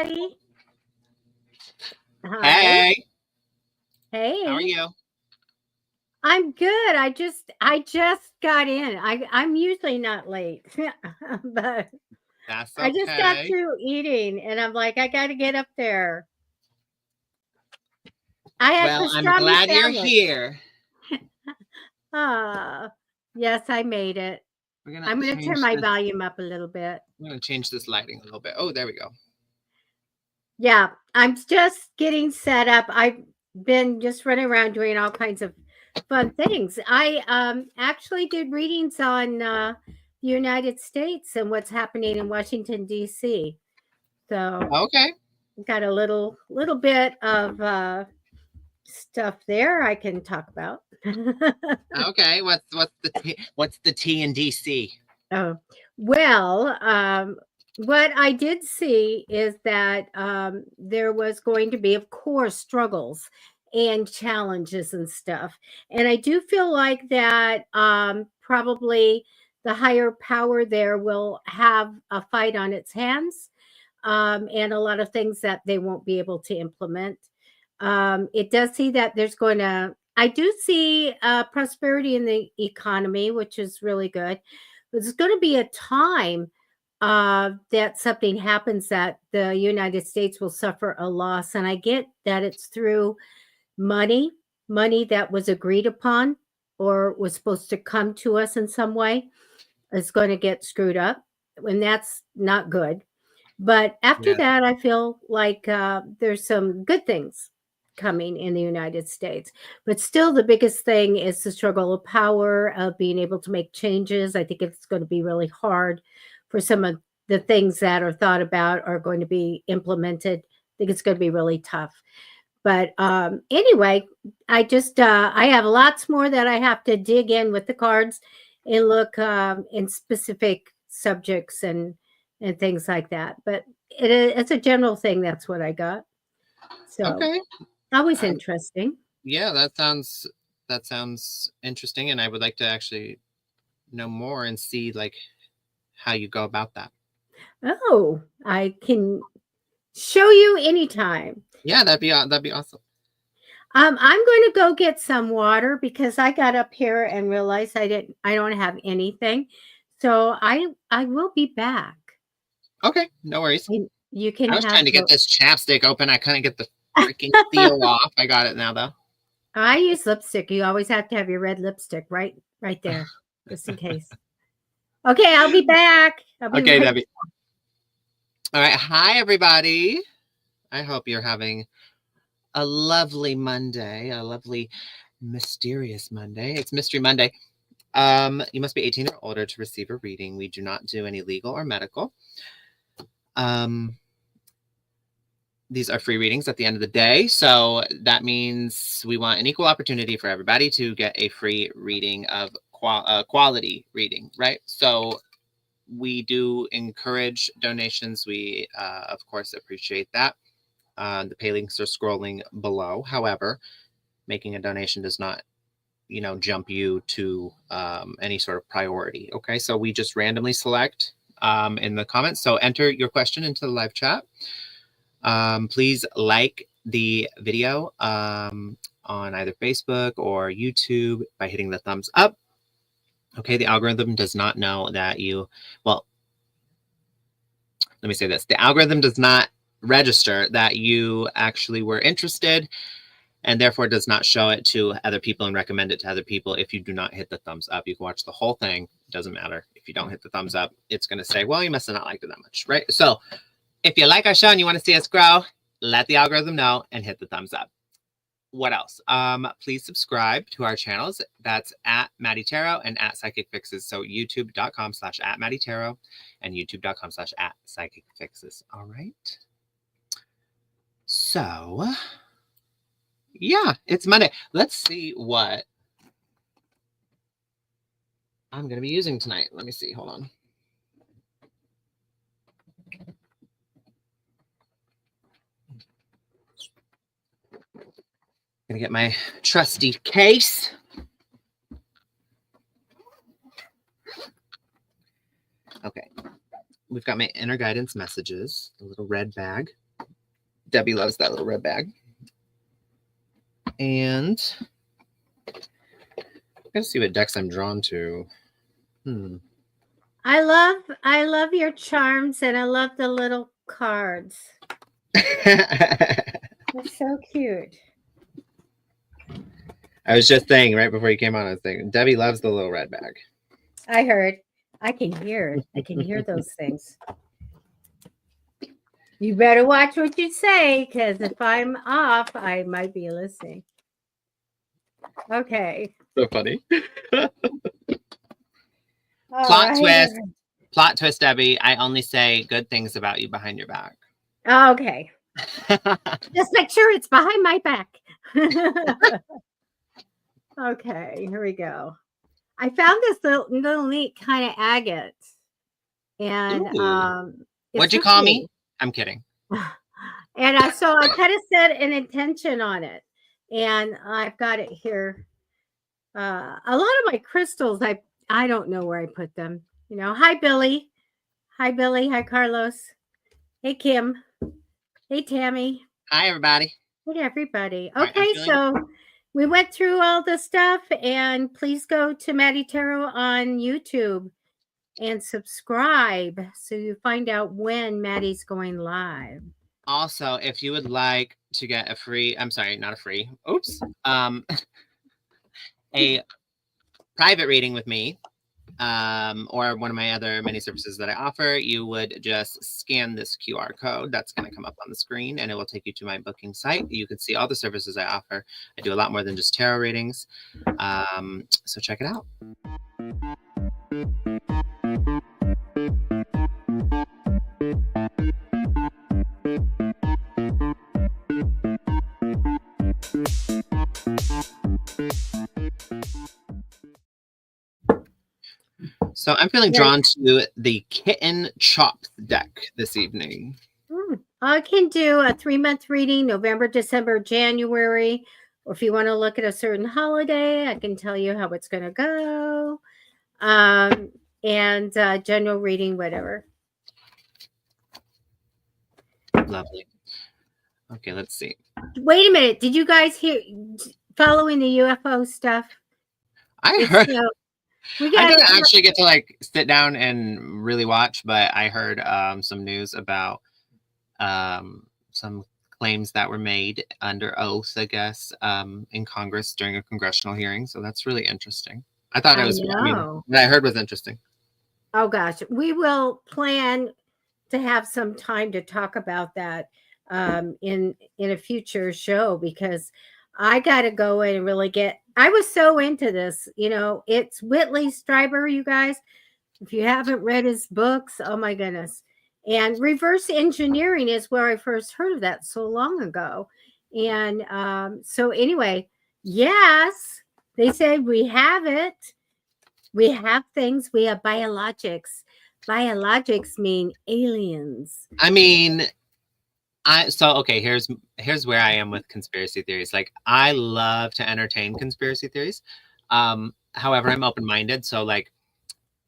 everybody. Hi. Hey, how are Hey. you? I'm good. I just got in. I'm usually not late. But That's I just got okay. through eating and I'm like, I got to get up there. I had Well, I'm pastrami glad you're sandwich. here. Ah, yes, I made it. We're gonna I'm going to turn change my this. volume up a little bit. We're gonna change this lighting a little bit. Oh, there we go. Yeah, I'm just getting set up. I've been just running around doing all kinds of fun things. I actually did readings on the United States and what's happening in Washington D.C. So Okay. got a little bit of stuff there I can talk about. Okay. What's the T in DC? Oh, well, what I did see is that there was going to be, of course, struggles and challenges and stuff. And I do feel like that probably the higher power there will have a fight on its hands, and a lot of things that they won't be able to implement. It does see that I do see prosperity in the economy, which is really good. There's going to be a time that something happens that the United States will suffer a loss. And I get that it's through money, money that was agreed upon or was supposed to come to us in some way is going to get screwed up. And that's not good. But after Yeah. that, I feel like there's some good things coming in the United States. But still, the biggest thing is the struggle of power, of being able to make changes. I think it's going to be really hard for some of the things that are thought about are going to be implemented. I think it's going to be really tough. But anyway, I have lots more that I have to dig in with the cards and look in specific subjects and things like that. But it's a general thing. That's what I got. So Okay. always I, interesting. yeah, that sounds interesting, and I would like to actually know more and see like how you go about that. Oh, I can show you anytime. Yeah, that'd be awesome. I'm going to go get some water because I got up here and realized I don't have anything. So I will be back. Okay, no worries. And you can I was trying have to get the this chapstick open. I couldn't get the freaking seal off. I got it now though. I use lipstick. You always have to have your red lipstick right there, just in case. Okay, I'll be back. I'll be Okay, right. Debbie. All right. Hi, everybody. I hope you're having a lovely Monday, a lovely mysterious Monday. It's Mystery Monday. You must be 18 or older to receive a reading. We do not do any legal or medical. These are free readings at the end of the day. So that means we want an equal opportunity for everybody to get a free reading of quality reading, right? So we do encourage donations. We, of course, appreciate that. The pay links are scrolling below. However, making a donation does not, jump you to any sort of priority. Okay, so we just randomly select in the comments. So enter your question into the live chat. Please like the video on either Facebook or YouTube by hitting the thumbs up. Okay, the algorithm does not know that well, let me say this. The algorithm does not register that you actually were interested and therefore does not show it to other people and recommend it to other people if you do not hit the thumbs up. You can watch the whole thing. It doesn't matter. If you don't hit the thumbs up, it's going to say, well, you must have not liked it that much, right? So if you like our show and you want to see us grow, let the algorithm know and hit the thumbs up. What else? Please subscribe to our channels. That's at Matty Tarot and at Psychic Fixes. So youtube.com/at Matty Tarot and youtube.com/at Psychic Fixes. All right. So yeah, it's Monday. Let's see what I'm going to be using tonight. Let me see. Hold on. Gonna get my trusty case. Okay. We've got my inner guidance messages, the little red bag. Debbie loves that little red bag. And I'm gonna see what decks I'm drawn to. I love your charms, and I love the little cards. They're so cute. I was just saying right before you came on, I was thinking Debbie loves the little red bag. I heard. I can hear it. I can hear those things. You better watch what you say, because if I'm off, I might be listening. Okay. So funny. Plot twist. Plot twist, Debbie. I only say good things about you behind your back. Okay. Just make sure it's behind my back. Okay, here we go. I found this little neat kind of agate. And what'd you call me? I'm kidding. And so I kind of set an intention on it. And I've got it here. A lot of my crystals, I don't know where I put them. You know, hi Billy. Hi Billy. Hi Carlos. Hey Kim. Hey Tammy. Hi everybody. Hey everybody. Okay, so we went through all the stuff, and please go to Matty Tarot on YouTube and subscribe so you find out when Matty's going live. Also, if you would like to get a free, I'm sorry, not a free, oops, a private reading with me, or one of my other many services that I offer, you would just scan this QR code that's going to come up on the screen, and it will take you to my booking site. You can see all the services I offer. I do a lot more than just tarot readings, so check it out. So I'm feeling drawn to the Kitten Chop deck this evening. I can do a 3-month reading, November, December, January. Or if you want to look at a certain holiday, I can tell you how it's going to go. And general reading, whatever. Lovely. Okay, let's see. Wait a minute. Did you guys hear following the UFO stuff? I heard. I didn't actually get to like sit down and really watch, but I heard some news about some claims that were made under oath, I guess, in Congress during a congressional hearing. So that's really interesting. I thought it was. What I heard was interesting. Oh gosh, we will plan to have some time to talk about that in a future show, because I got to go in and really get. I was so into this, you know. It's Whitley Strieber, you guys. If you haven't read his books, oh my goodness. And reverse engineering is where I first heard of that so long ago. And so anyway, yes, they said we have it. We have things. We have biologics. Biologics mean aliens. I mean, okay, here's where I am with conspiracy theories. Like, I love to entertain conspiracy theories. However, I'm open-minded, so like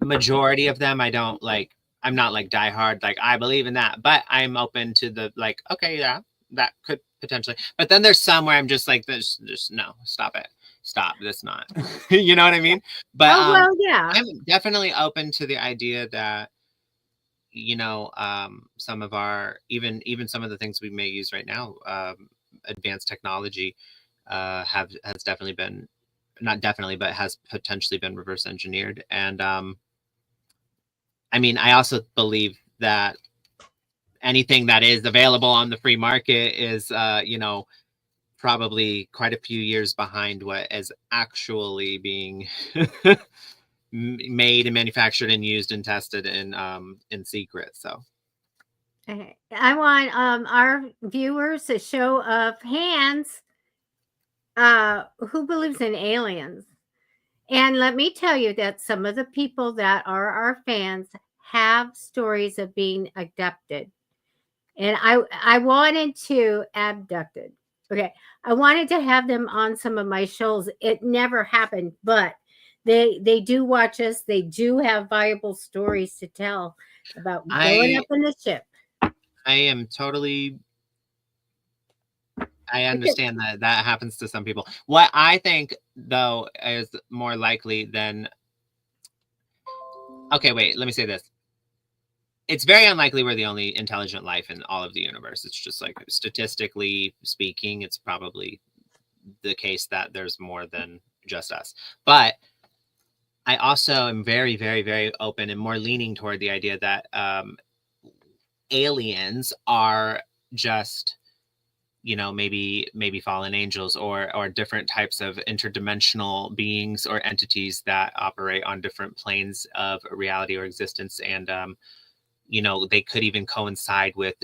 majority of them I don't like. I'm not like diehard, like I believe in that, but I'm open to the like, okay, yeah, that could potentially. But then there's some where I'm just like, there's no, stop it. Stop, that's not. You know what I mean? But yeah. I'm definitely open to the idea that, you know, some of our even some of the things we may use right now, advanced technology, has definitely been, not definitely, but has potentially been reverse engineered. And I mean, I also believe that anything that is available on the free market is, you know, probably quite a few years behind what is actually being made and manufactured and used and tested in secret. So Okay. I want our viewers a show of hands who believes in aliens. And let me tell you that some of the people that are our fans have stories of being abducted. And I wanted to abducted. Okay. I wanted to have them on some of my shows. It never happened, but they do watch us. They do have viable stories to tell about going up in the ship. I am totally I understand that that happens to some people. What I think, though, is more likely than. Okay, wait, let me say this. It's very unlikely we're the only intelligent life in all of the universe. It's just like statistically speaking, it's probably the case that there's more than just us. But I also am very, very, very open and more leaning toward the idea that aliens are just, maybe fallen angels or different types of interdimensional beings or entities that operate on different planes of reality or existence. And they could even coincide with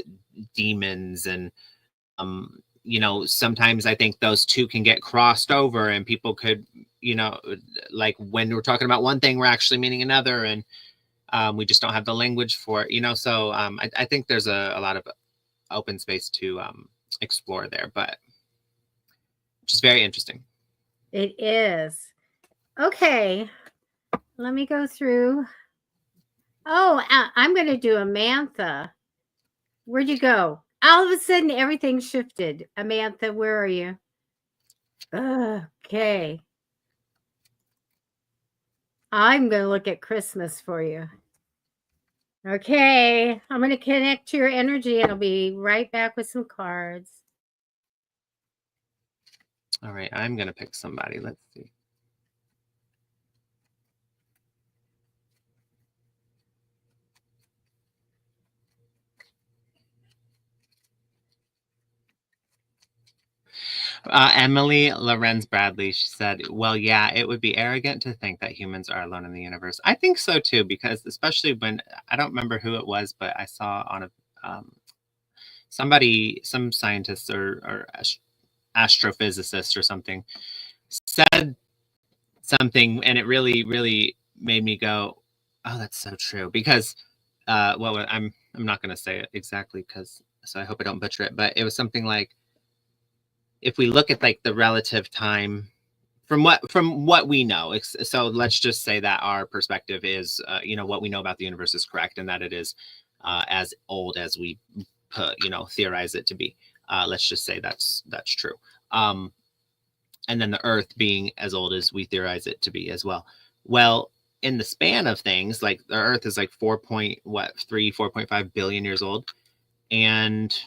demons. And sometimes I think those two can get crossed over, and people could, like when we're talking about one thing, we're actually meaning another. And we just don't have the language for it. So I think there's a lot of open space to explore there, but just very interesting. It is. Okay. Let me go through. Oh, I'm going to do Amantha. Where'd you go? All of a sudden, everything shifted. Amantha, where are you? Okay. I'm going to look at Christmas for you. Okay. I'm going to connect to your energy, and I'll be right back with some cards. All right. I'm going to pick somebody. Let's see. Emily Lorenz Bradley, she said, well, yeah, it would be arrogant to think that humans are alone in the universe. I think so, too, because especially when I don't remember who it was, but I saw on a some scientist or astrophysicist or something said something, and it really, really made me go, oh, that's so true. Because, well, I'm not going to say it exactly so I hope I don't butcher it, but it was something like, if we look at like the relative time from what we know, so let's just say that our perspective is, what we know about the universe is correct, and that it is as old as we theorize it to be. Let's just say that's true. And then the Earth being as old as we theorize it to be as well. Well, in the span of things, like the Earth is like 4.5 billion years old, and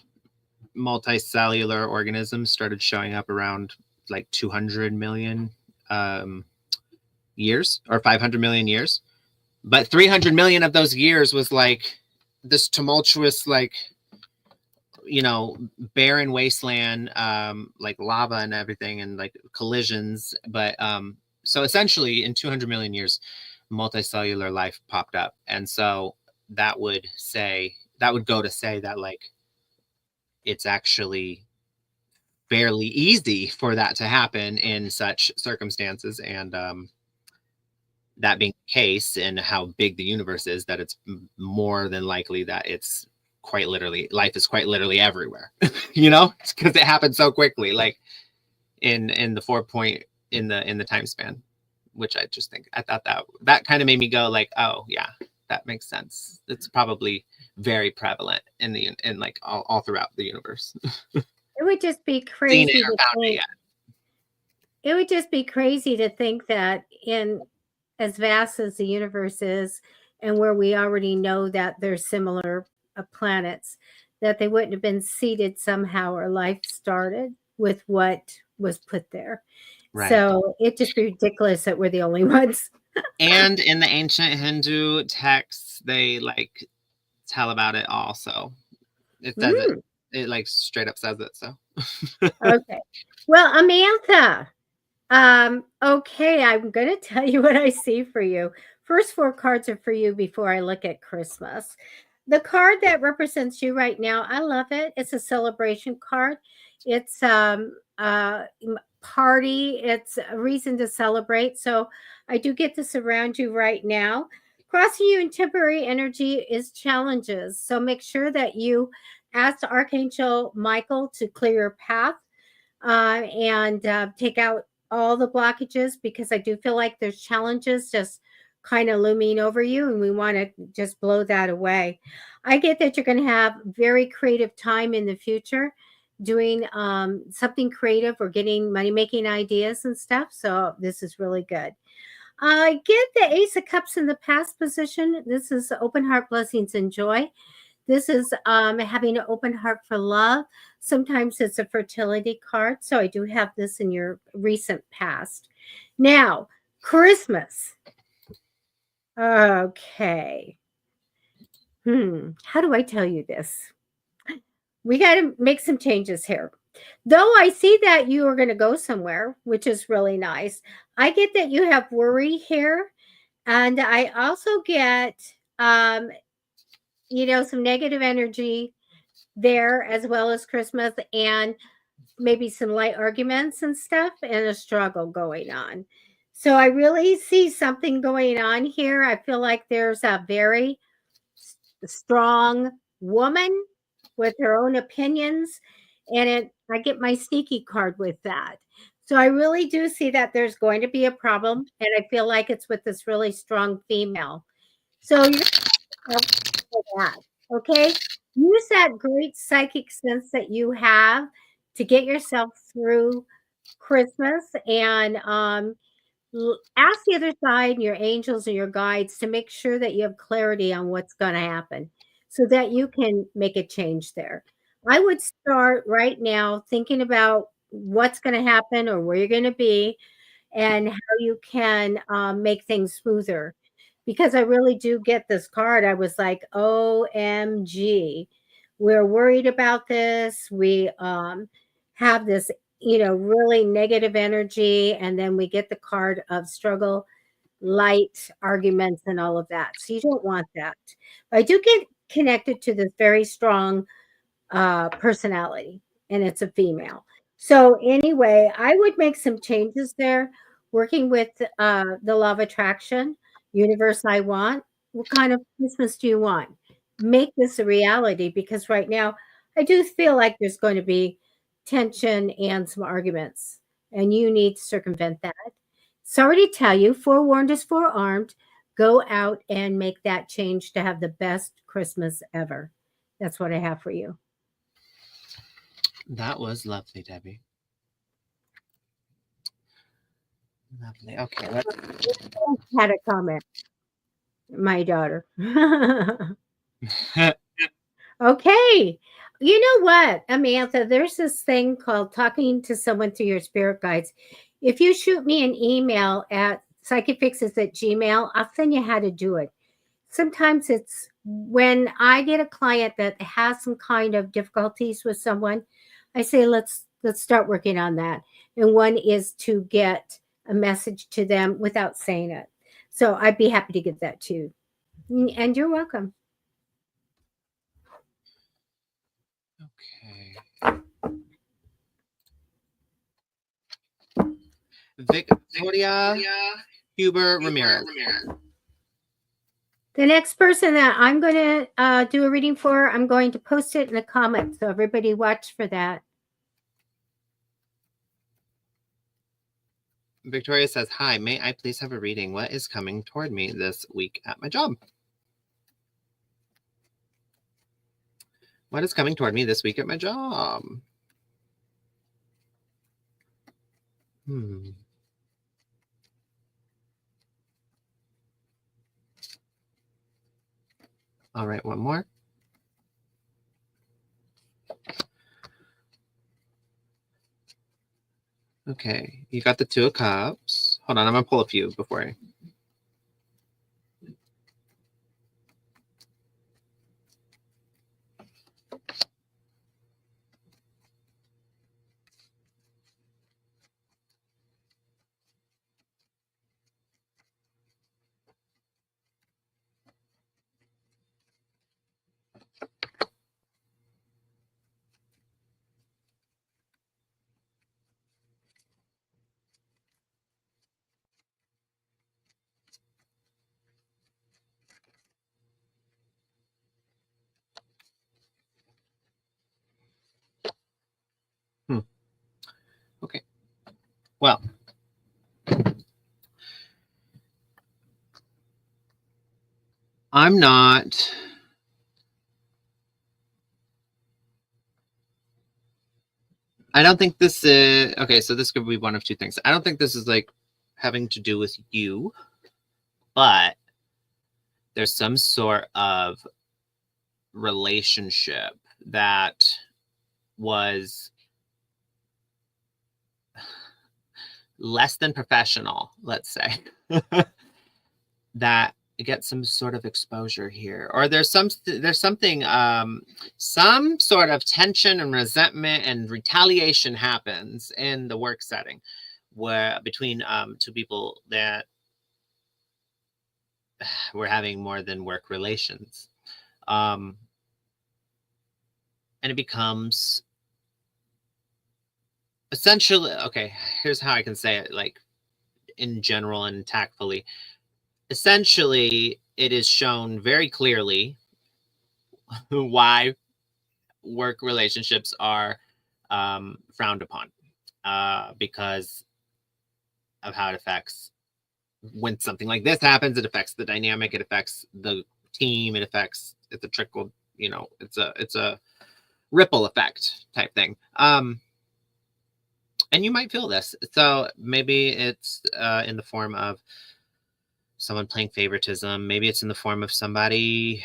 multicellular organisms started showing up around like 200 million years or 500 million years. But 300 million of those years was like this tumultuous, like, barren wasteland, like lava and everything, and like collisions. But so essentially in 200 million years, multicellular life popped up. And so that would go to say that, like, it's actually fairly easy for that to happen in such circumstances. And that being the case, and how big the universe is, that it's more than likely that it's life is quite literally everywhere, because it happened so quickly, like in the time span, which I thought that kind of made me go like, oh yeah, that makes sense. It's probably very prevalent in like all throughout the universe. It would just be crazy to think. It would just be crazy to think that in as vast as the universe is, and where we already know that there's similar planets, that they wouldn't have been seeded somehow, or life started with what was put there. Right. So it'd just be ridiculous that we're the only ones. And in the ancient Hindu texts, they like tell about it also. It says it like straight up says it. So okay. Well, Amantha, okay, I'm going to tell you what I see for you. First 4 cards are for you before I look at Christmas. The card that represents you right now, I love it. It's a celebration card. It's party. It's a reason to celebrate. So I do get to surround you right now. Crossing you in temporary energy is challenges. So make sure that you ask Archangel Michael to clear your path and take out all the blockages, because I do feel like there's challenges just kind of looming over you, and we want to just blow that away. I get that you're going to have very creative time in the future, doing something creative or getting money making ideas and stuff. So this is really good. I get the Ace of Cups in the past position. This is open heart, blessings, and joy. This is having an open heart for love. Sometimes it's a fertility card. So I do have this in your recent past. Now, Christmas. Okay. How do I tell you this? We got to make some changes here. Though I see that you are going to go somewhere, which is really nice, I get that you have worry here. And I also get, some negative energy there as well as Christmas and maybe some light arguments and stuff and a struggle going on. So I really see something going on here. I feel like there's a very strong woman with her own opinions, and I get my sneaky card with that. So I really do see that there's going to be a problem, and I feel like it's with this really strong female. So you're for that, okay? Use that great psychic sense that you have to get yourself through Christmas and ask the other side and your angels and your guides to make sure that you have clarity on what's going to happen so that you can make a change there. I would start right now thinking about what's going to happen or where you're going to be and how you can make things smoother. Because I really do get this card. I was like, OMG, we're worried about this. We have this, really negative energy. And then we get the card of struggle, light arguments, and all of that. So you don't want that. But I do get connected to this very strong personality, and it's a female. So anyway, I would make some changes there, working with the law of attraction, universe I want. What kind of Christmas do you want? Make this a reality because right now I do feel like there's going to be tension and some arguments, and you need to circumvent that. Sorry to tell you, forewarned is forearmed. Go out and make that change to have the best Christmas ever. That's what I have for you. That was lovely, Debbie. Lovely. Okay, let's Had a comment. My daughter. Okay. You know what, Amantha? There's this thing called talking to someone through your spirit guides. If you shoot me an email at psychicfixes@gmail, I'll send you how to do it. Sometimes it's when I get a client that has some kind of difficulties with someone, I say let's start working on that. And one is to get a message to them without saying it. So I'd be happy to get that too. And you're welcome. Okay. Victoria Huber Ramirez. The next person that I'm going to do a reading for, I'm going to post it in the comments. So everybody watch for that. Victoria says, hi, may I please have a reading? What is coming toward me this week at my job? What is coming toward me this week at my job? All right, one more. Okay, you got the Two of Cups. Hold on, I'm going to pull a few before I... Okay. Well, I'm not I don't think this is okay. So this could be one of two things. I don't think this is like having to do with you, but there's some sort of relationship that was less than professional, let's say, that get some sort of exposure here, or there's something some sort of tension and resentment and retaliation happens in the work setting where between two people that we're having more than work relations, and it becomes essentially, okay, here's how I can say it, like in general and tactfully. Essentially, it is shown very clearly why work relationships are frowned upon, because of how it affects when something like this happens. It affects the dynamic, it affects the team, it's a trickle, it's a ripple effect type thing. And you might feel this. So maybe it's in the form of someone playing favoritism. Maybe it's in the form of somebody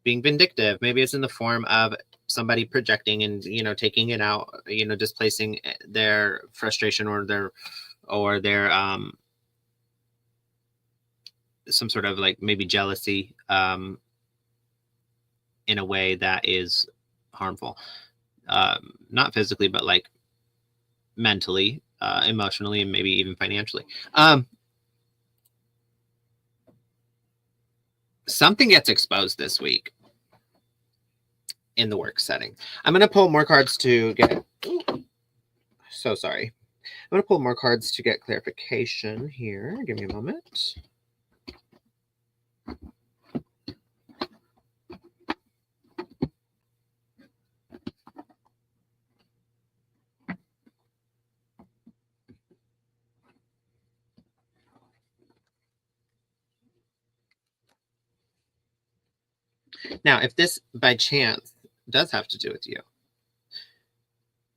being vindictive. Maybe it's in the form of somebody projecting and taking it out, displacing their frustration or their some sort of like maybe jealousy in a way that is harmful, not physically but like mentally, emotionally, and maybe even financially. Something gets exposed this week in the work setting. I'm going to pull more cards to get... So sorry. I'm going to pull more cards to get clarification here. Give me a moment. Now, if this by chance does have to do with you,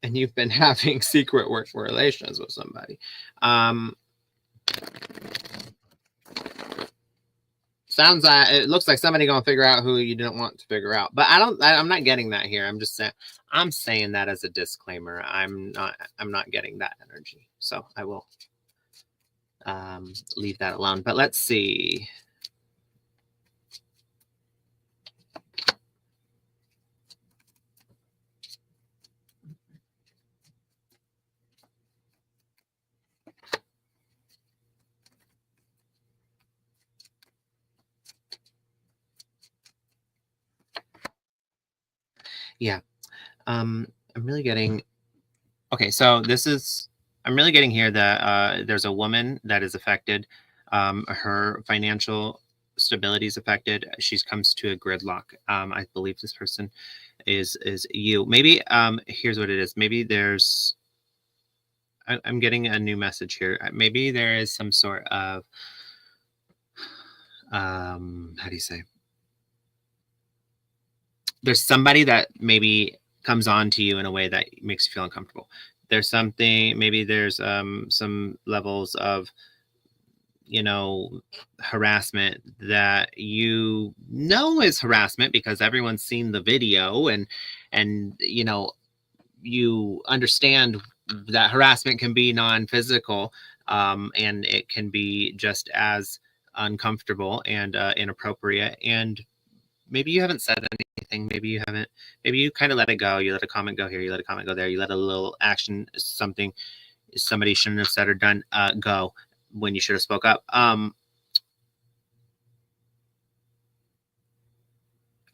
and you've been having secret work relations with somebody, sounds like it looks like somebody gonna figure out who you didn't want to figure out. But I'm not getting that here. I'm saying that as a disclaimer. I'm not getting that energy. So I will leave that alone. But let's see. Yeah. I'm really getting... Okay, so I'm really getting here that there's a woman that is affected. Her financial stability is affected. She comes to a gridlock. I believe this person is you. Maybe here's what it is. Maybe I'm getting a new message here. Maybe there is some sort of how do you say? There's somebody that maybe comes on to you in a way that makes you feel uncomfortable. There's something, maybe there's some levels of harassment that is harassment because everyone's seen the video, and you understand that harassment can be non-physical, and it can be just as uncomfortable and inappropriate. And maybe you haven't said anything. Maybe you kind of let it go. You let a comment go here. You let a comment go there. You let a little action, something somebody shouldn't have said or done, go when you should have spoke up.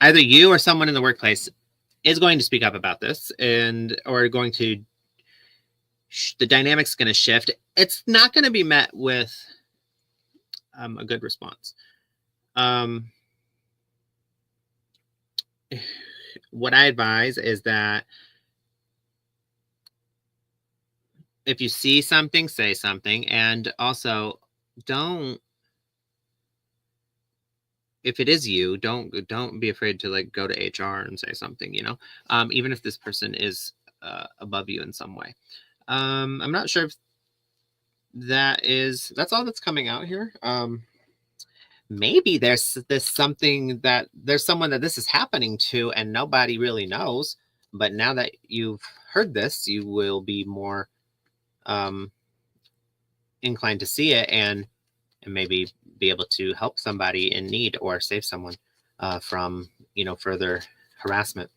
Either you or someone in the workplace is going to speak up about this, or going to... the dynamic's going to shift. It's not going to be met with a good response. What I advise is that if you see something, say something, and also don't... if it is you, don't be afraid to like go to HR and say something. Even if this person is above you in some way. I'm not sure if that's all that's coming out here. Maybe there's someone that this is happening to and nobody really knows, but now that you've heard this, you will be more inclined to see it and maybe be able to help somebody in need or save someone from further harassment.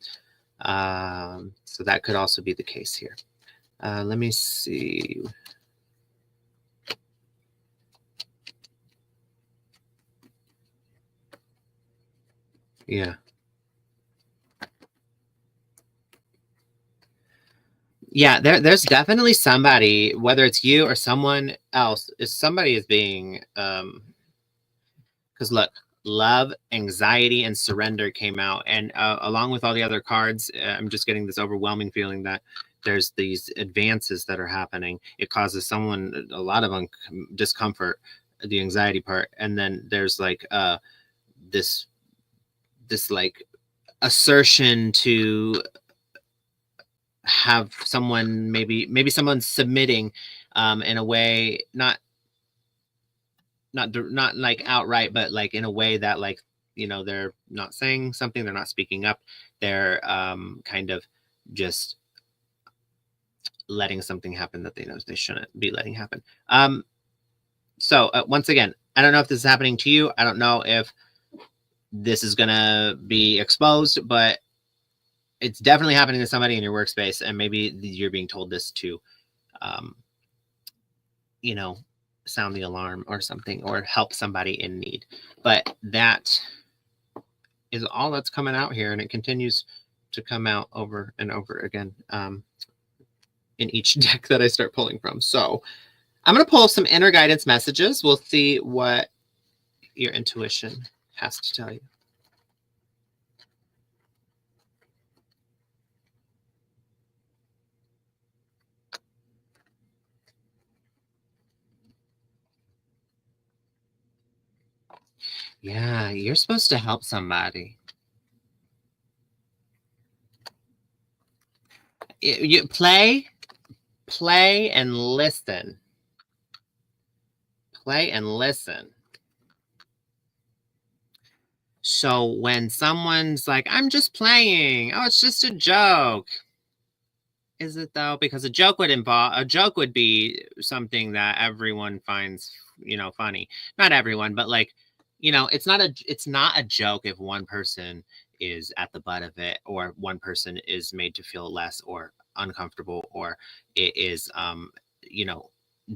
So that could also be the case here. Let me see. Yeah. Yeah, there's definitely somebody, whether it's you or someone else, if somebody is being because look, love, anxiety, and surrender came out, and along with all the other cards, I'm just getting this overwhelming feeling that there's these advances that are happening. It causes someone a lot of discomfort, the anxiety part, and then there's like this like assertion to have someone maybe someone submitting in a way not like outright, but like in a way that like they're not saying something, they're not speaking up, they're kind of just letting something happen that they know they shouldn't be letting happen. So once again, I don't know if this is happening to you, I don't know if this is gonna be exposed, but it's definitely happening to somebody in your workspace, and maybe you're being told this to sound the alarm or something, or help somebody in need. But that is all that's coming out here, and it continues to come out over and over again in each deck that I start pulling from. So I'm going to pull some inner guidance messages. We'll see what your intuition has to tell you. Yeah, you're supposed to help somebody. You play and listen. Play and listen. So when someone's like, I'm just playing, oh, it's just a joke. Is it though? Because a joke would be something that everyone finds, funny. Not everyone, but like, it's not a joke if one person is at the butt of it, or one person is made to feel less or uncomfortable, or it is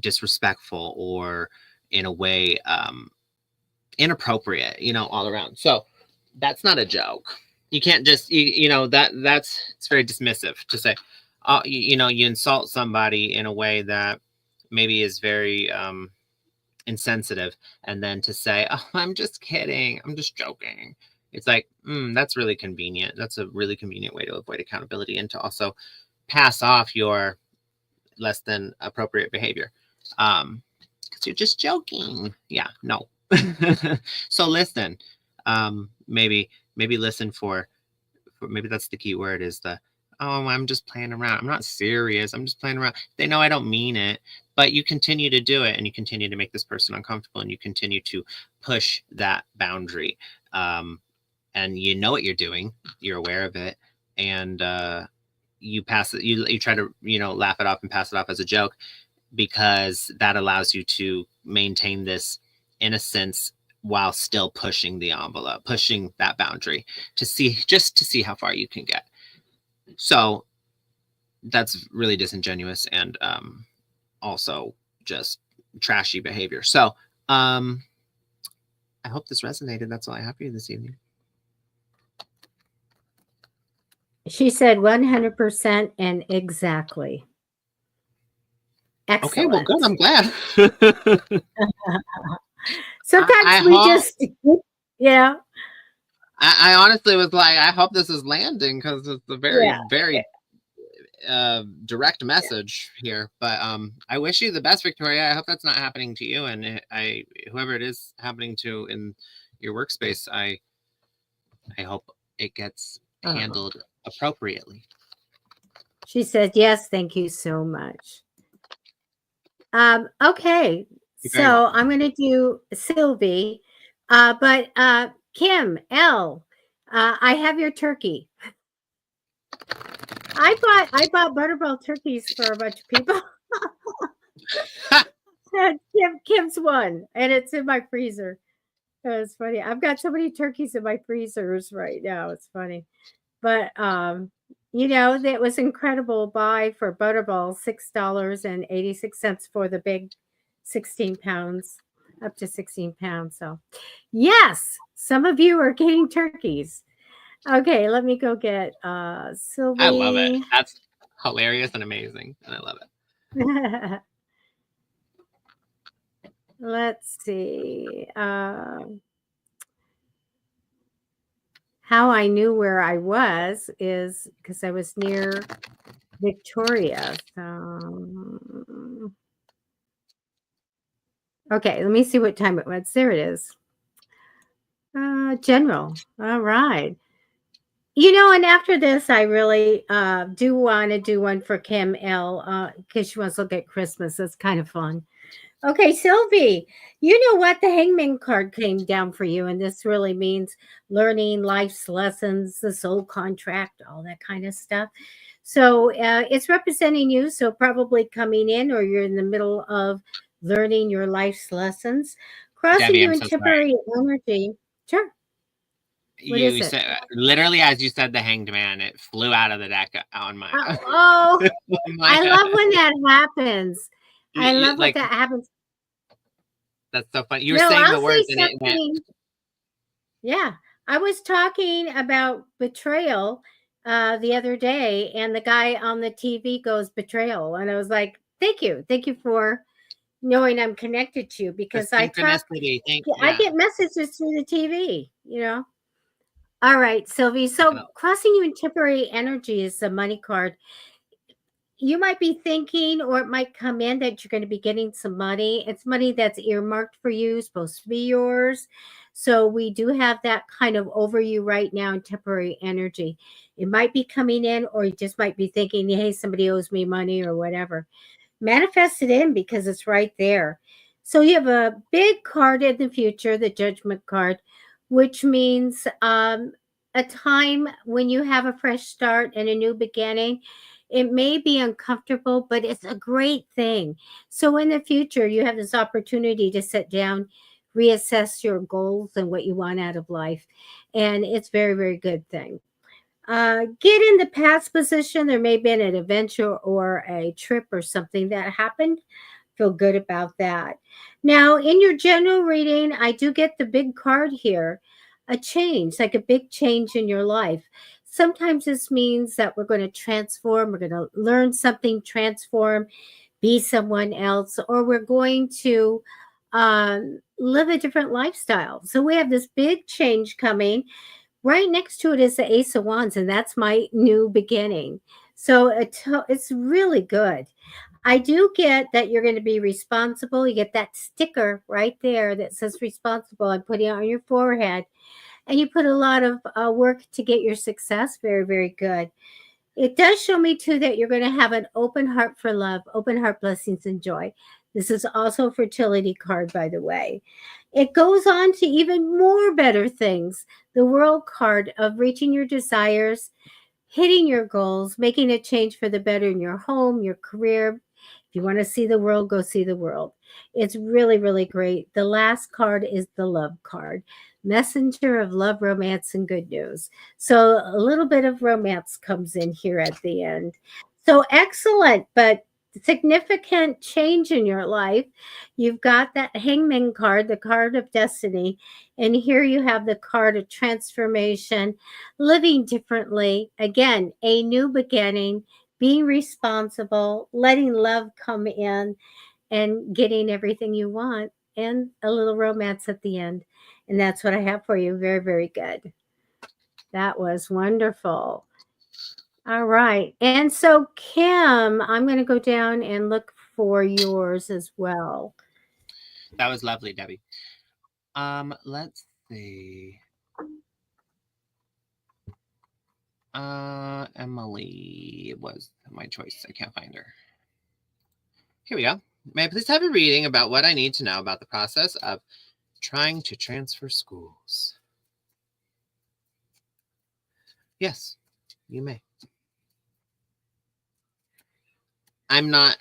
disrespectful, or in a way inappropriate, all around. So that's not a joke. You can't just it's very dismissive to say you insult somebody in a way that maybe is very insensitive, and then to say, oh, I'm just kidding, I'm just joking. It's like, that's really convenient. That's a really convenient way to avoid accountability, and to also pass off your less than appropriate behavior because you're just joking. Yeah, no. So listen, maybe listen for maybe that's the key word, is the, oh, I'm just playing around, I'm not serious, I'm just playing around. They know I don't mean it, but you continue to do it, and you continue to make this person uncomfortable, and you continue to push that boundary, and you know what you're doing, you're aware of it, and you pass it, you try to laugh it off and pass it off as a joke, because that allows you to maintain this innocence while still pushing the envelope, pushing that boundary to see how far you can get. So that's really disingenuous, and also just trashy behavior. So I hope this resonated. That's all I have for you this evening. She said 100% and exactly. Excellent. Okay, well, good. I'm glad. Sometimes yeah. I honestly was like, I hope this is landing, because it's a very, very direct message here. But I wish you the best, Victoria. I hope that's not happening to you, and whoever it is happening to in your workspace, I hope it gets handled appropriately. She said, yes, thank you so much. Okay, You're very so welcome. I'm going to do Sylvie, but Kim L, I have your turkey. I bought butterball turkeys for a bunch of people. Kim's one, and it's in my freezer. It's funny. I've got so many turkeys in my freezers right now. It's funny, but that was incredible buy for butterball, $6.86 for the big 16 pounds, up to 16 pounds. So, yes, some of you are getting turkeys. Okay, let me go get I love it. Sylvie. That's hilarious and amazing, and I love it. Let's see. How I knew where I was is because I was near Victoria. So, okay, let me see what time it was. There it is. General. All right. And after this, I really do want to do one for Kim L because she wants to look at Christmas. That's kind of fun. Okay, Sylvie, you know what? The Hangman card came down for you, and this really means learning life's lessons, the soul contract, all that kind of stuff. So it's representing you. So probably coming in, or you're in the middle of learning your life's lessons, crossing Debbie, you I'm in so sorry. temporary energy. Sure. What is You it? said literally as you said the Hanged Man, it flew out of the deck on my Oh, on my I love when that happens. I love what like that happens. that's so funny. You were No, saying the I'll say words and it went. something. Yeah, I was talking about betrayal the other day, and the guy on the TV goes betrayal, and I was like, thank you for knowing I'm connected to you The because synchronicity thing. I Yeah. get messages through the TV. All right, Sylvie. So Definitely. crossing you in temporary energy is the money card. You might be thinking, or it might come in that you're going to be getting some money. It's money that's earmarked for you, supposed to be yours. So we do have that kind of over you right now in temporary energy. It might be coming in, or you just might be thinking, hey, somebody owes me money or whatever. Manifest it in because it's right there. So you have a big card in the future, the judgment card, which means a time when you have a fresh start and a new beginning. It may be uncomfortable, but it's a great thing. So in the future, you have this opportunity to sit down, reassess your goals and what you want out of life. And it's very, very good thing. Get in the past position. There may have been an adventure or a trip or something that happened. Feel good about that. Now, in your general reading, I do get the big card here, a change, like a big change in your life. Sometimes this means that we're going to transform, we're going to learn something, transform, be someone else, or we're going to live a different lifestyle. So we have this big change coming. Right next to it is the Ace of Wands, and that's my new beginning. So it's really good. I do get that you're going to be responsible. You get that sticker right there that says responsible. I put it on your forehead. And you put a lot of work to get your success. Very, very good. It does show me too that you're going to have an open heart for love, open heart, blessings, and joy. This is also a fertility card, by the way. It goes on to even more better things. The world card of reaching your desires, hitting your goals, making a change for the better in your home, your career. If you want to see the world, go see the world. It's really, really great. The last card is the love card, messenger of love, romance, and good news. So a little bit of romance comes in here at the end. So excellent, but significant change in your life. You've got that hangman card, the card of destiny. And here you have the card of transformation, living differently. Again, a new beginning, being responsible, letting love come in, and getting everything you want, and a little romance at the end. And that's what I have for you. Very, very good. That was wonderful. All right. And so, Kim, I'm going to go down and look for yours as well. That was lovely, Debbie. Let's see. Emily was my choice. I can't find her. Here we go. May I please have a reading about what I need to know about the process of trying to transfer schools? Yes, you may. I'm not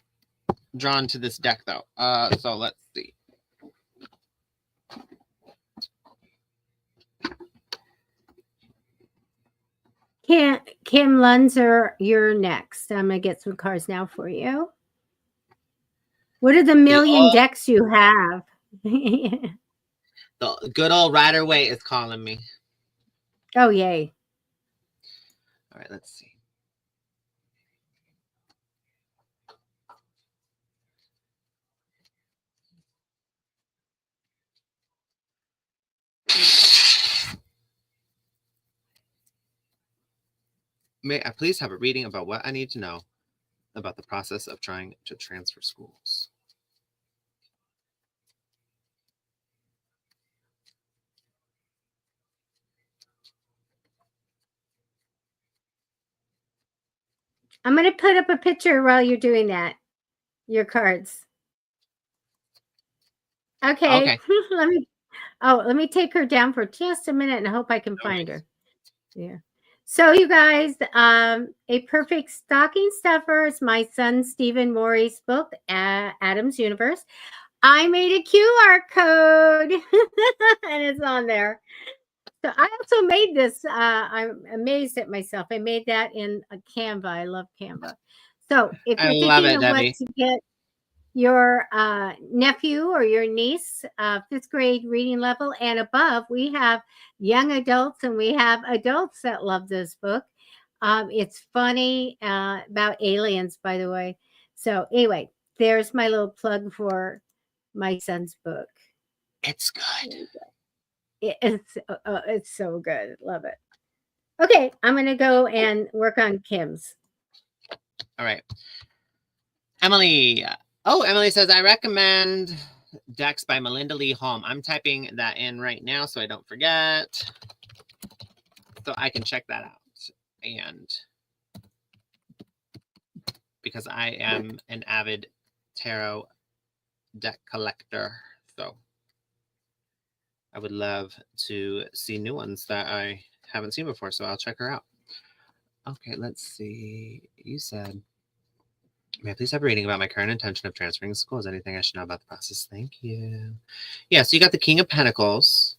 drawn to this deck though. So let's see. Kim Lunzer, you're next. I'm gonna get some cards now for you. What are the million decks you have? The good old Rider Waite is calling me. Oh, yay. All right, let's see. May I please have a reading about what I need to know about the process of trying to transfer schools? I'm going to put up a picture while you're doing that. Your cards. Okay. let me take her down for just a minute and hope I can find her. Yeah. So you guys, A Perfect Stocking Stuffer is my son Stephen Morey's book, Adam's Universe. I made a QR code and it's on there. So I also made this. I'm amazed at myself. I made that in a Canva. I love Canva. So if you're thinking of what to get your nephew or your niece, 5th grade reading level and above, we have young adults and we have adults that love this book. It's funny about aliens, by the way. So anyway, there's my little plug for my son's book. It's good. It's so good. Love it. Okay, I'm going to go and work on Kim's. All right. Emily. Oh, Emily says, I recommend decks by Melinda Lee Holm. I'm typing that in right now so I don't forget. So I can check that out. And because I am an avid tarot deck collector, so I would love to see new ones that I haven't seen before, so I'll check her out. Okay, let's see. You said, may I please have a reading about my current intention of transferring to schools? Anything I should know about the process? Thank you. Yeah, so you got the King of Pentacles,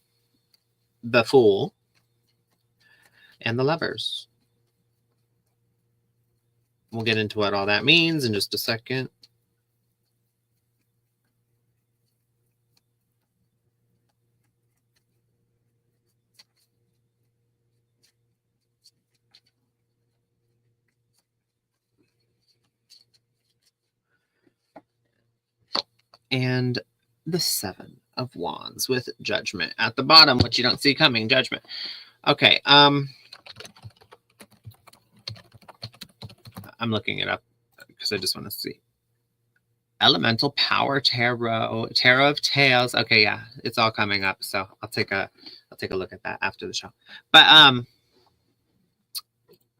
the Fool, and the Lovers. We'll get into what all that means in just a second. And the Seven of Wands with Judgment at the bottom, which you don't see coming. Judgment. Okay. I'm looking it up because I just want to see. Elemental Power Tarot, Tarot of Tales. Okay, yeah, it's all coming up. So I'll take a look at that after the show. But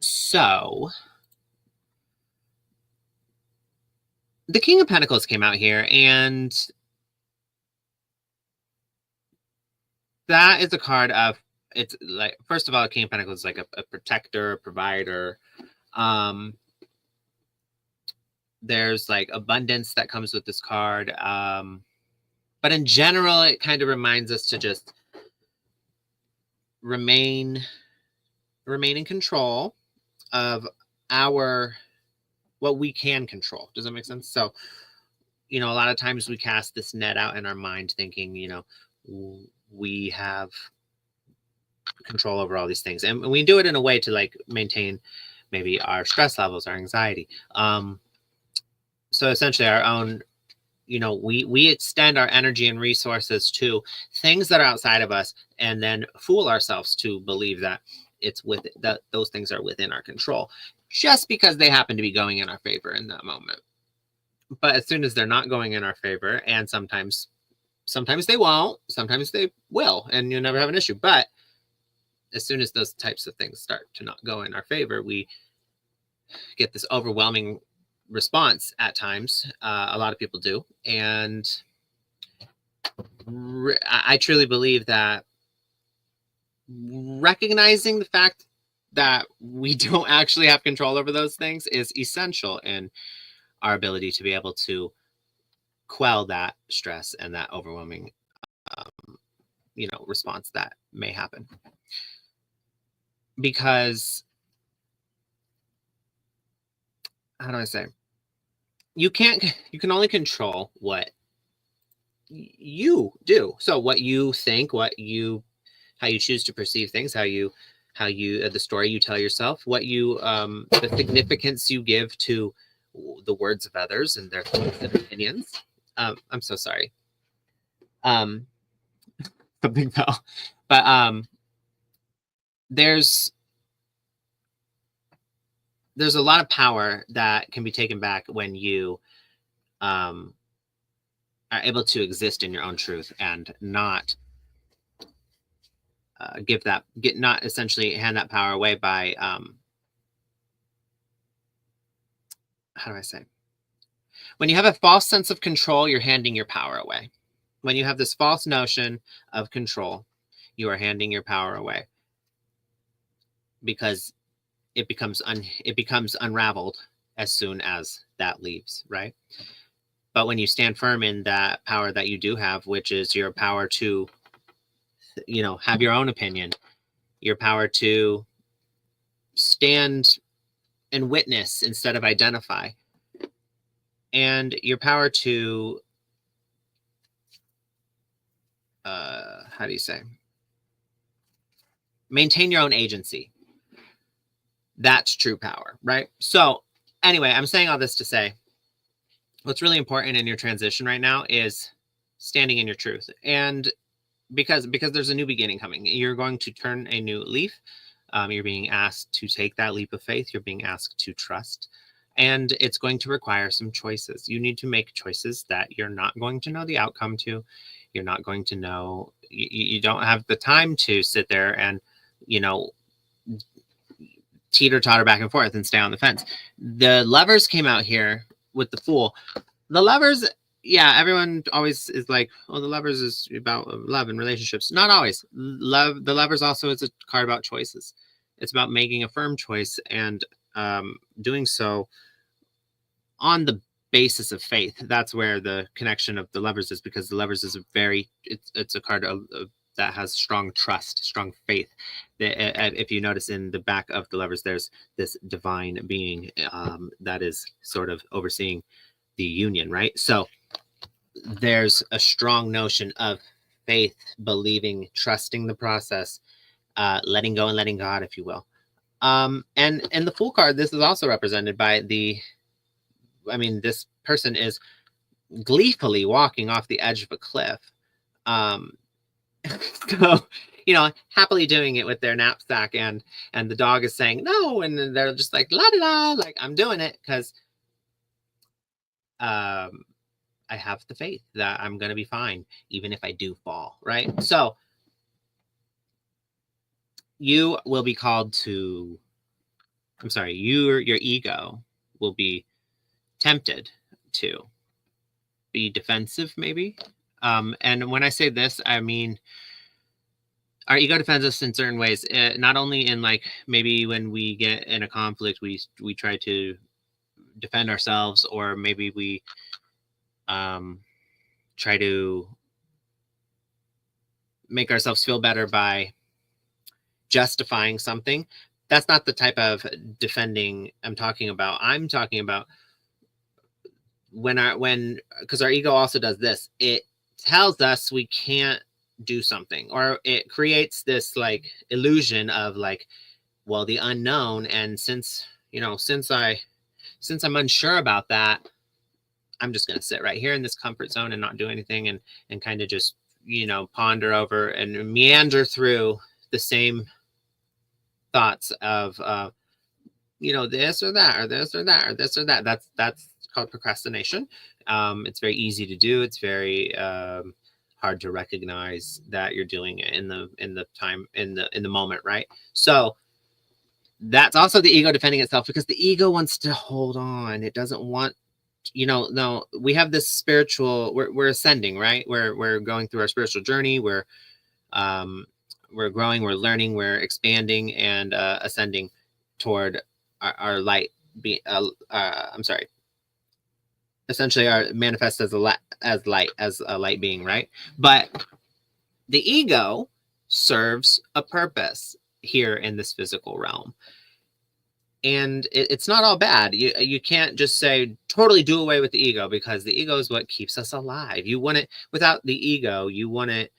so the King of Pentacles came out here, and that is a card of, it's like, first of all, the King of Pentacles is like a protector, a provider. There's like abundance that comes with this card. But in general, it kind of reminds us to just remain in control of what we can control. Does that make sense? So, a lot of times we cast this net out in our mind thinking, we have control over all these things. And we do it in a way to like maintain maybe our stress levels, our anxiety. So essentially our own, we extend our energy and resources to things that are outside of us and then fool ourselves to believe that those things are within our control just because they happen to be going in our favor in that moment. But as soon as they're not going in our favor, and sometimes they won't, sometimes they will, and you'll never have an issue. But as soon as those types of things start to not go in our favor, we get this overwhelming response at times. A lot of people do. And I truly believe that recognizing the fact that we don't actually have control over those things is essential in our ability to be able to quell that stress and that overwhelming response that may happen. Because, how do I say, you can only control what you do. So what you think, how you choose to perceive things, how you the story you tell yourself, what you the significance you give to the words of others and their thoughts and opinions. I'm so sorry. Something fell. But there's a lot of power that can be taken back when you are able to exist in your own truth and not not essentially hand that power away by how do I say? When you have a false sense of control, you're handing your power away. When you have this false notion of control, you are handing your power away because it becomes unraveled as soon as that leaves, right? But when you stand firm in that power that you do have, which is your power to, have your own opinion, your power to stand and witness instead of identify, and your power to, how do you say, maintain your own agency. That's true power, right? So anyway, I'm saying all this to say, what's really important in your transition right now is standing in your truth. And because there's a new beginning coming, you're going to turn a new leaf. You're being asked to take that leap of faith. You're being asked to trust. And it's going to require some choices. You need to make choices that you're not going to know the outcome to. You're not going to know, you don't have the time to sit there and, teeter-totter back and forth and stay on the fence. The Lovers came out here with the Fool. The Lovers, yeah, everyone always is like, oh, the Lovers is about love and relationships. Not always. The Lovers also is a card about choices. It's about making a firm choice and doing so on the basis of faith. That's where the connection of the Lovers is, because the Lovers is it's a card that has strong trust, strong faith. If you notice in the back of the Lovers, there's this divine being that is sort of overseeing the union, right? So there's a strong notion of faith, believing, trusting the process, letting go and letting God, if you will. And the Fool card, this is also represented by this person is gleefully walking off the edge of a cliff. So, happily doing it with their knapsack, and the dog is saying no, and then they're just like la da la, like I'm doing it because I have the faith that I'm gonna be fine, even if I do fall, right? So you will be called to, your ego will be tempted to be defensive, maybe. And when I say this, I mean our ego defends us in certain ways, not only in like maybe when we get in a conflict, we try to defend ourselves, or maybe we try to make ourselves feel better by justifying something. That's not the type of defending I'm talking about. I'm talking about because our ego also does this. It tells us we can't do something, or it creates this like illusion of like, well, the unknown, and since I'm unsure about that, I'm just going to sit right here in this comfort zone and not do anything, and kind of just ponder over and meander through the same thoughts of this or that, or this or that, or this or that. That's called procrastination. It's very easy to do. It's very hard to recognize that you're doing it in the moment, right? So that's also the ego defending itself, because the ego wants to hold on. It doesn't want, no, we have this spiritual, we're ascending, right? We're going through our spiritual journey. We're growing, we're learning, we're expanding and ascending toward our light. I'm sorry. Essentially, our manifest as a light being, right? But the ego serves a purpose here in this physical realm, and it's not all bad. You can't just say totally do away with the ego, because the ego is what keeps us alive. You wouldn't, without the ego, you wouldn't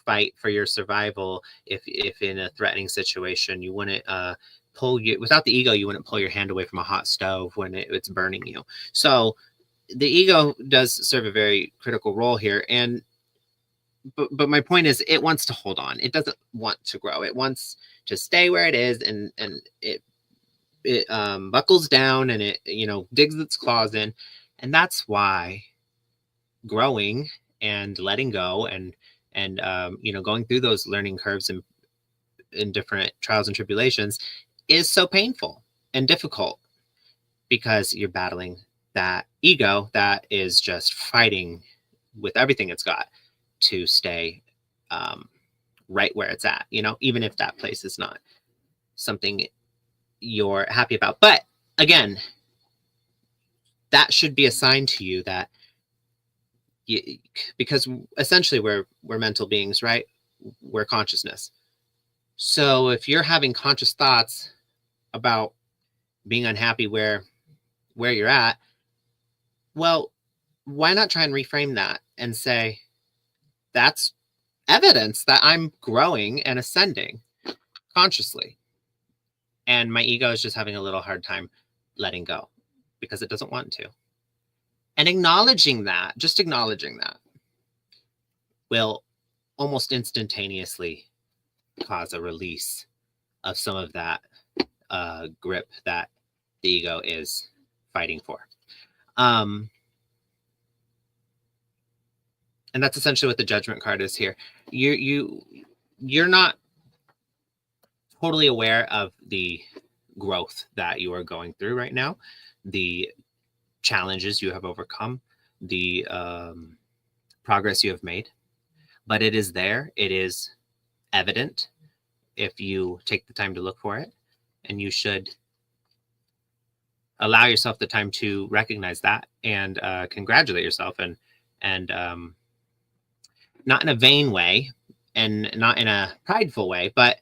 fight for your survival. If in a threatening situation, you wouldn't without the ego, you wouldn't pull your hand away from a hot stove when it's burning you. So the ego does serve a very critical role here. But my point is, it wants to hold on. It doesn't want to grow. It wants to stay where it is, and it buckles down, and it digs its claws in. And that's why growing and letting go and going through those learning curves and in different trials and tribulations is so painful and difficult, because you're battling that ego that is just fighting with everything it's got to stay right where it's at, even if that place is not something you're happy about. But again, that should be a sign to you that because essentially we're mental beings, right? We're consciousness. So if you're having conscious thoughts about being unhappy where you're at, well, why not try and reframe that and say, that's evidence that I'm growing and ascending consciously. And my ego is just having a little hard time letting go because it doesn't want to. And acknowledging that, just acknowledging that, will almost instantaneously cause a release of some of that grip that the ego is fighting for. And that's essentially what the Judgment card is here. You're not totally aware of the growth that you are going through right now, the challenges you have overcome, the progress you have made, but it is there. It is evident if you take the time to look for it, and you should allow yourself the time to recognize that and congratulate yourself, and not in a vain way and not in a prideful way, but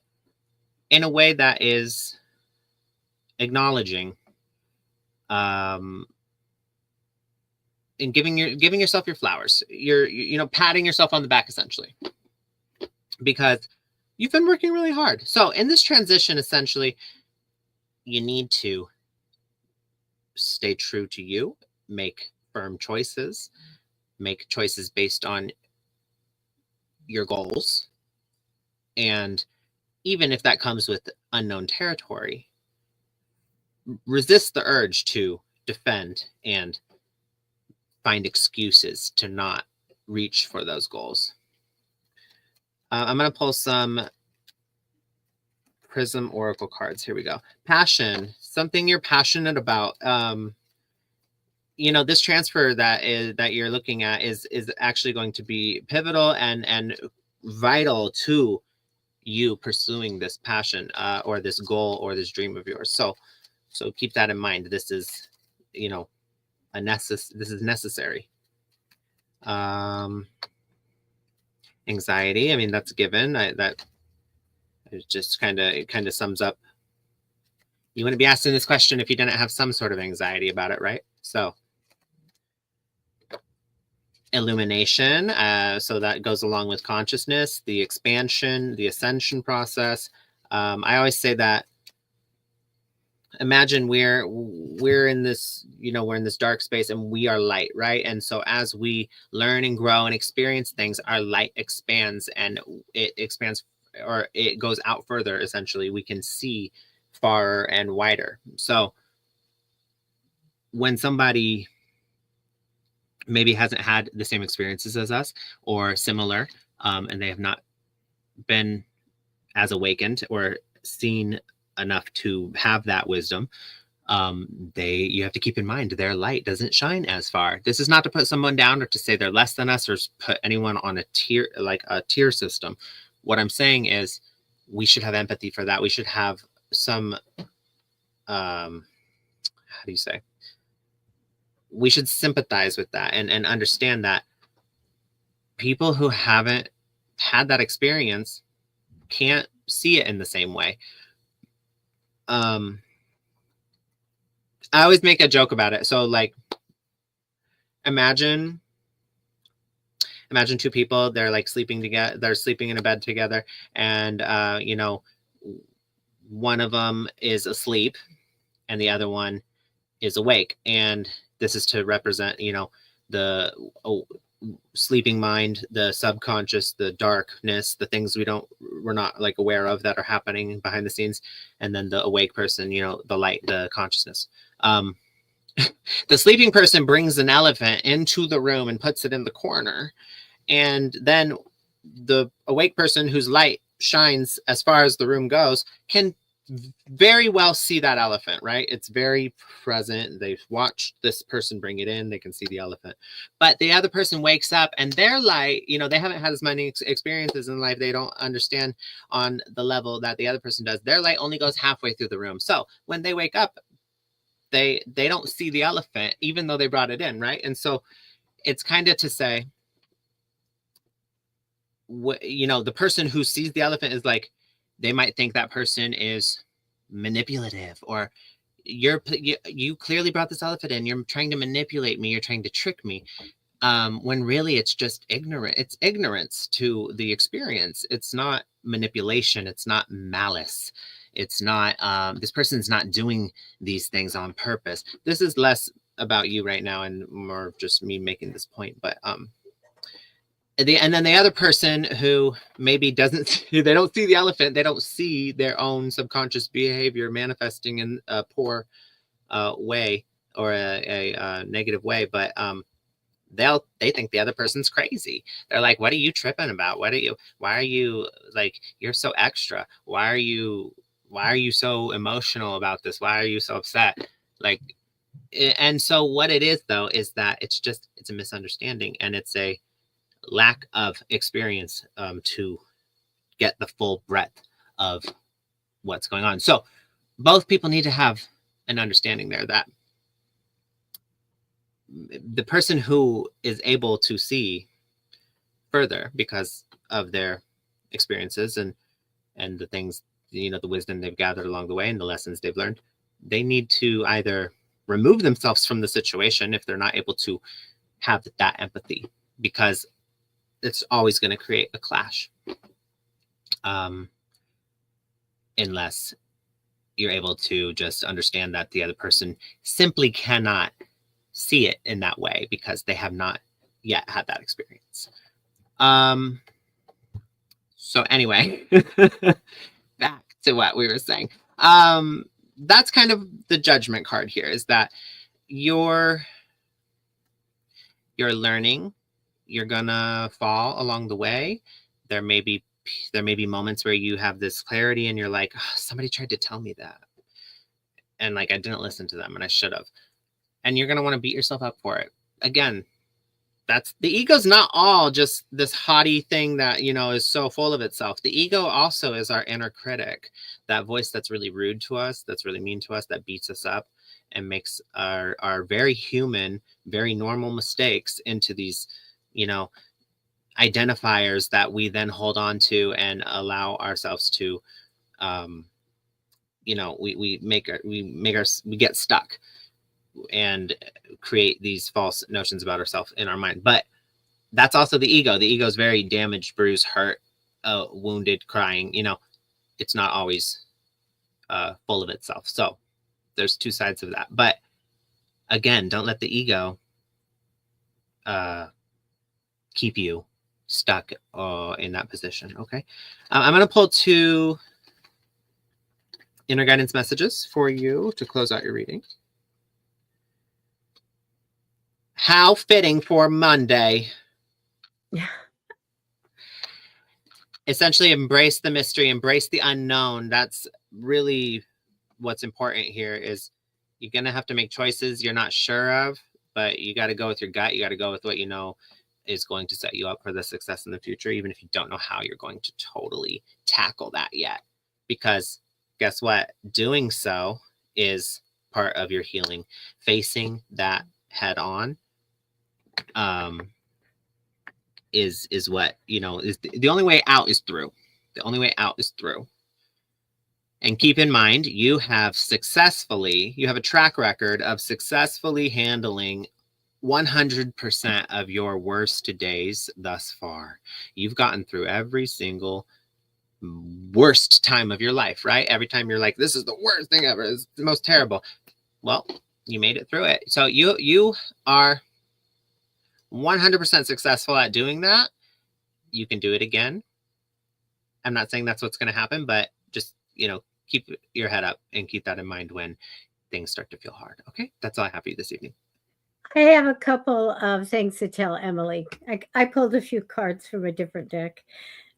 in a way that is acknowledging and giving yourself your flowers. You're patting yourself on the back, essentially, because you've been working really hard. So in this transition, essentially, you need to stay true to you, make firm choices, make choices based on your goals. And even if that comes with unknown territory, resist the urge to defend and find excuses to not reach for those goals. I'm going to pull some Prism Oracle cards. Here we go. Passion, something you're passionate about. This transfer that you're looking at is actually going to be pivotal and vital to you pursuing this passion or this goal or this dream of yours. So keep that in mind. This is, this is necessary. Anxiety, I mean, that's given. That it just kind of sums up. You wouldn't be asking this question if you didn't have some sort of anxiety about it, right? So illumination, so that goes along with consciousness, the expansion, the ascension process. I always say that, imagine we're in this, we're in this dark space and we are light, right? And so as we learn and grow and experience things, our light expands, and it expands, or it goes out further. Essentially, we can see far and wider. So when somebody maybe hasn't had the same experiences as us or similar, and they have not been as awakened or seen enough to have that wisdom. You have to keep in mind their light doesn't shine as far. This is not to put someone down or to say they're less than us or put anyone on a tier, like a tier system. What I'm saying is we should have empathy for that. We should have some, how do you say? We should sympathize with that and understand that people who haven't had that experience can't see it in the same way. I always make a joke about it. So like, imagine two people, they're like sleeping together, they're sleeping in a bed together, and you know, one of them is asleep and the other one is awake, and this is to represent, you know, the sleeping mind, the subconscious, the darkness, the things we're not like aware of that are happening behind the scenes, and then the awake person, you know, the light, the consciousness. The sleeping person brings an elephant into the room and puts it in the corner, and then the awake person whose light shines as far as the room goes can very well see that elephant, right? It's very present. They've watched this person bring it in. They can see the elephant. But the other person wakes up and their light, you know, they haven't had as many experiences in life. They don't understand on the level that the other person does. Their light only goes halfway through the room. So when they wake up, they don't see the elephant, even though they brought it in, right? And so it's kind of to say, you know, the person who sees the elephant is like, they might think that person is manipulative, or you clearly brought this elephant in, you're trying to manipulate me, you're trying to trick me, when really it's just ignorant. It's ignorance to the experience. It's not manipulation. It's not malice. It's not this person's not doing these things on purpose. This is less about you right now and more of just me making this point. But and then the other person who maybe doesn't, they don't see the elephant, they don't see their own subconscious behavior manifesting in a poor way, or a negative way, but they think the other person's crazy. They're like, what are you tripping about? Why are you like, you're so extra? Why are you so emotional about this? Why are you so upset? Like, and so what it is though is that it's a misunderstanding, and it's a lack of experience to get the full breadth of what's going on. So both people need to have an understanding there that the person who is able to see further because of their experiences and the things, you know, the wisdom they've gathered along the way and the lessons they've learned, they need to either remove themselves from the situation if they're not able to have that empathy, because it's always going to create a clash, unless you're able to just understand that the other person simply cannot see it in that way because they have not yet had that experience. So anyway, back to what we were saying. That's kind of the judgment card here, is that you're learning. You're gonna fall along the way. There may be moments where you have this clarity and you're like, oh, somebody tried to tell me that, and like I didn't listen to them and I should have. And you're gonna want to beat yourself up for it. Again, that's the ego's not all just this haughty thing that, you know, is so full of itself. The ego also is our inner critic, that voice that's really rude to us, that's really mean to us, that beats us up and makes our very human, very normal mistakes into these, you know, identifiers that we then hold on to and allow ourselves to, you know, we get stuck and create these false notions about ourselves in our mind. But that's also the ego. The ego is very damaged, bruised, hurt, wounded, crying. You know, it's not always full of itself. So there's two sides of that. But again, don't let the ego keep you stuck in that position. Okay. I'm going to pull 2 inner guidance messages for you to close out your reading. How fitting for Monday. Essentially, embrace the mystery, embrace the unknown. That's really what's important here. Is you're going to have to make choices you're not sure of, but you got to go with your gut. You got to go with what you know is going to set you up for the success in the future, even if you don't know how you're going to totally tackle that yet. Because guess what? Doing so is part of your healing. Facing that head on is what, you know, is the only way out is through. The only way out is through. And keep in mind, you have a track record of successfully handling 100% of your worst days thus far. You've gotten through every single worst time of your life, right? Every time you're like, this is the worst thing ever, it's the most terrible. Well, you made it through it. So you are 100% successful at doing that. You can do it again. I'm not saying that's what's going to happen, but just, you know, keep your head up and keep that in mind when things start to feel hard. Okay, that's all I have for you this evening. I have a couple of things to tell Emily. I pulled a few cards from a different deck.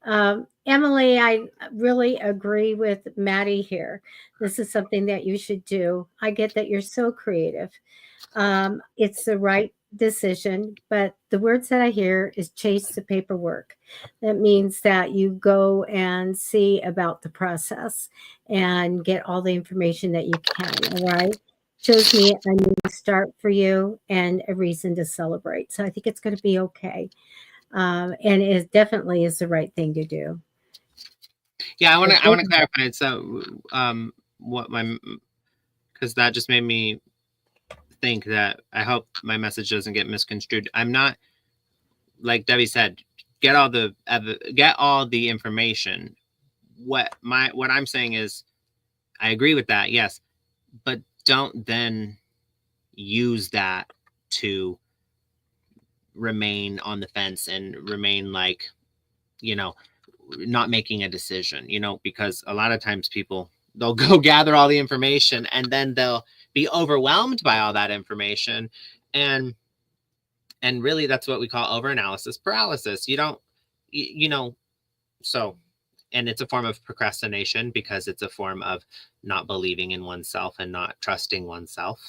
Emily, I really agree with Matty here. This is something that you should do. I get that you're so creative. It's the right decision, but the words that I hear is chase the paperwork. That means that you go and see about the process and get all the information that you can. All right. Shows me a new start for you and a reason to celebrate. So I think it's going to be okay. And it definitely is the right thing to do. Yeah, I want to clarify. So, because that just made me think that I hope my message doesn't get misconstrued. I'm not, like Debbie said, get all the information. What I'm saying is, I agree with that, yes, but don't then use that to remain on the fence and remain like, you know, not making a decision, you know, because a lot of times they'll go gather all the information and then they'll be overwhelmed by all that information. And really that's what we call overanalysis paralysis. You don't, you know, so, and it's a form of procrastination because it's a form of not believing in oneself and not trusting oneself.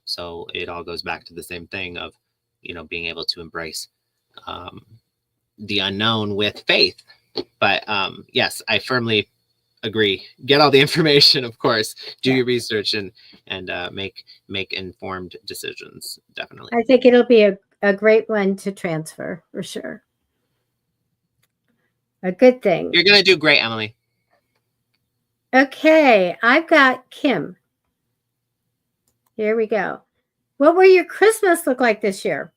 So it all goes back to the same thing of, you know, being able to embrace the unknown with faith. But yes, I firmly agree. Get all the information, of course. Do your research and make informed decisions. Definitely. I think it'll be a great one to transfer for sure. A good thing. You're gonna do great, Emily. Okay, I've got Kim. Here we go. What will your Christmas look like this year?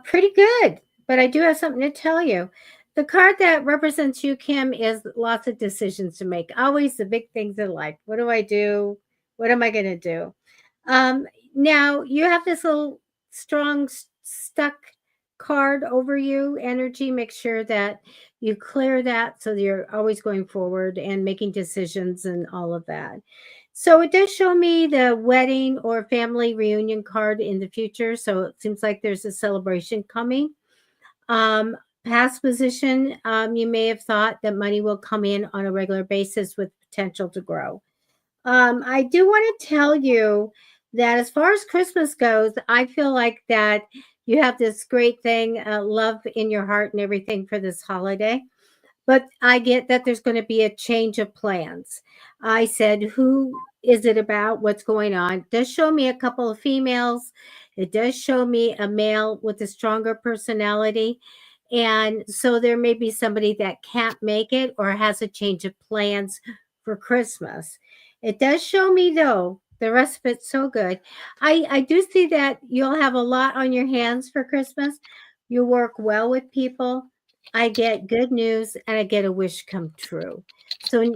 Pretty good, but I do have something to tell you. The card that represents you, Kim, is lots of decisions to make. Always the big things in life. What do I do? What am I going to do? Now, you have this little strong, stuck card over you, energy. Make sure that you clear that so you're always going forward and making decisions and all of that. So it does show me the wedding or family reunion card in the future. So it seems like there's a celebration coming. Past position, you may have thought that money will come in on a regular basis with potential to grow. I do want to tell you that as far as Christmas goes, I feel like that you have this great thing, love in your heart and everything for this holiday. But I get that there's going to be a change of plans. I said, who is it about? What's going on? It does show me a couple of females. It does show me a male with a stronger personality. And so there may be somebody that can't make it or has a change of plans for Christmas. It does show me, though, the rest of it's so good. I do see that you'll have a lot on your hands for Christmas. You work well with people. I get good news and I get a wish come true. So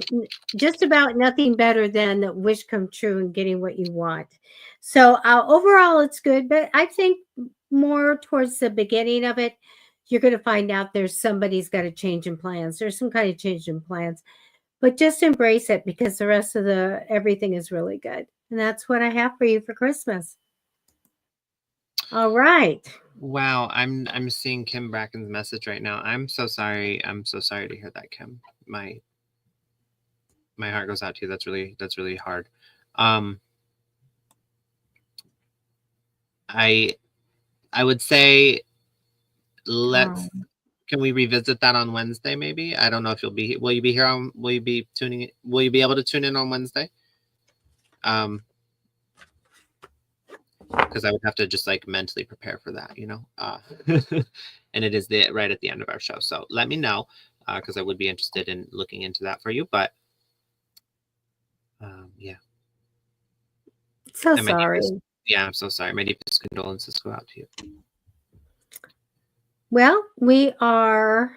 just about nothing better than the wish come true and getting what you want. So overall, it's good, but I think more towards the beginning of it, you're going to find out there's somebody's got a change in plans. There's some kind of change in plans, but just embrace it because the rest of everything is really good. And that's what I have for you for Christmas. All right. Wow, I'm seeing Kim Bracken's message right now. I'm so sorry. I'm so sorry to hear that, Kim. My heart goes out to you. That's really hard. I would say let's can we revisit that on Wednesday maybe? I don't know if you'll be will you be here on will you be tuning will you be able to tune in on Wednesday? Because I would have to just like mentally prepare for that, you know. And it is right at the end of our show. So let me know because I would be interested in looking into that for you. But yeah. So And sorry. I'm so sorry. My deepest condolences go out to you. Well, we are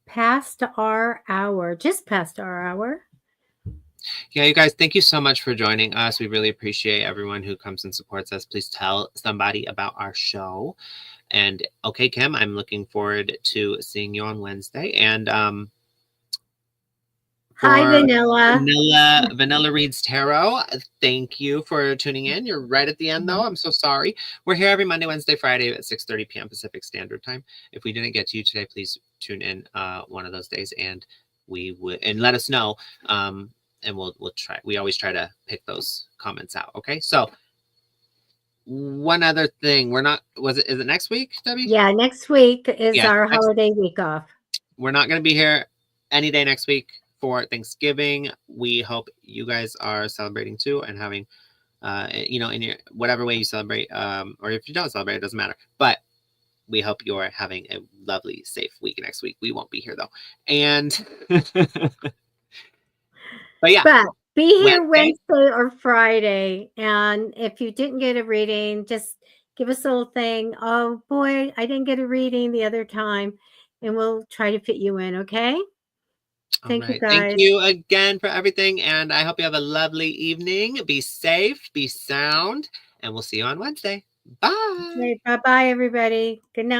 past our hour, just past our hour. Yeah, you guys, thank you so much for joining us. We really appreciate everyone who comes and supports us. Please tell somebody about our show. And okay, Kim, I'm looking forward to seeing you on Wednesday. And Hi, Vanilla. Vanilla Reads Tarot. Thank you for tuning in. You're right at the end, though. I'm so sorry. We're here every Monday, Wednesday, Friday at 6:30 p.m. Pacific Standard Time. If we didn't get to you today, please tune in one of those days, and we would let us know. And we'll try. We always try to pick those comments out. Okay. So one other thing, is it next week, Debbie? Yeah, next week is our holiday week off. We're not going to be here any day next week for Thanksgiving. We hope you guys are celebrating too and having, in your whatever way you celebrate, or if you don't celebrate, it doesn't matter. But we hope you're having a lovely, safe week next week. We won't be here though. And, but yeah. But be here Wednesday or Friday. And if you didn't get a reading, just give us a little thing. Oh boy, I didn't get a reading the other time. And we'll try to fit you in. Okay. Thank you, guys. Thank you again for everything. And I hope you have a lovely evening. Be safe, be sound, and we'll see you on Wednesday. Bye. Okay, bye-bye, everybody. Good night.